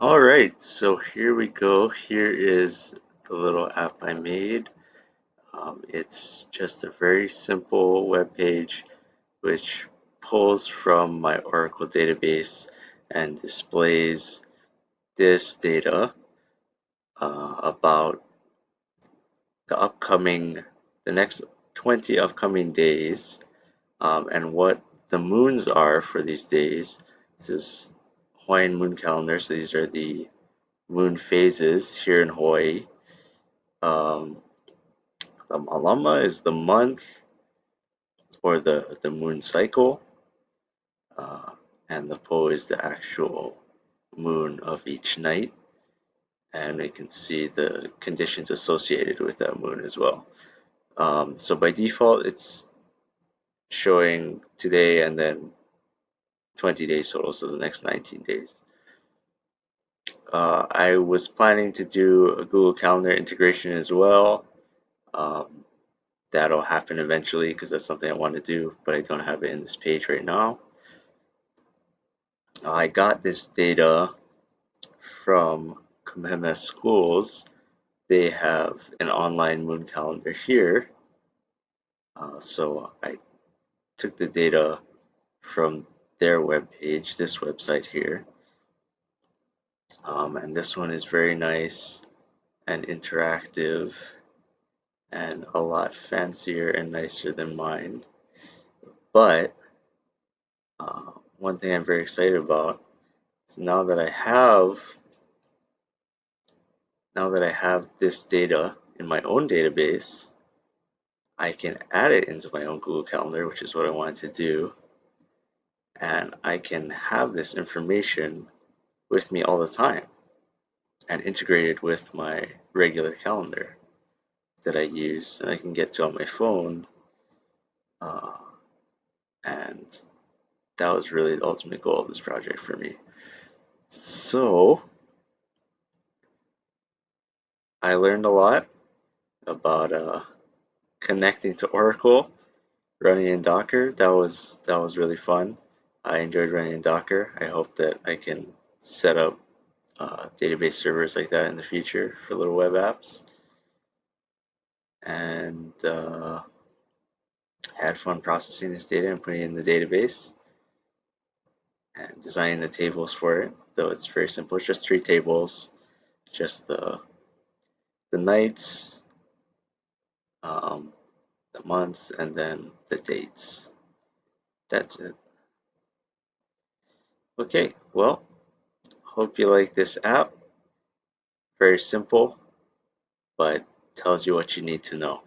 All right, so here we go. Here is the little app I made. It's just a very simple web page which pulls from my Oracle database and displays this data about the the next 20 upcoming days, and what the moons are for these days. This is Hawaiian moon calendar, so these are the moon phases here in Hawaii. Um, the Malama is the month or the moon cycle, uh, and the Po is the actual moon of each night. And we can see the conditions associated with that moon as well. So by default, it's showing today and then 20 days total, so the next 19 days. I was planning to do a Google Calendar integration as well. Um, that'll happen eventually because that's something I want to do, but I don't have it in this page right now. I got this data from Kamehameha Schools. They have an online moon calendar here. So I took the data from their web page, this website here. And this one is very nice and interactive and a lot fancier and nicer than mine. But one thing I'm very excited about is now that I have this data in my own database, I can add it into my own Google Calendar, which is what I wanted to do, and I can have this information with me all the time and integrated with my regular calendar that I use and I can get to on my phone. Uh, and that was really the ultimate goal of this project for me. So I learned a lot about connecting to Oracle, running in Docker. That was really fun. I enjoyed running in Docker. I hope that I can set up database servers like that in the future for little web apps. And had fun processing this data and putting it in the database and designing the tables for it. Though it's very simple, it's just three tables, just the nights, um, the months, and then the dates. That's it. Okay, well, hope you like this app. Very simple, but tells you what you need to know.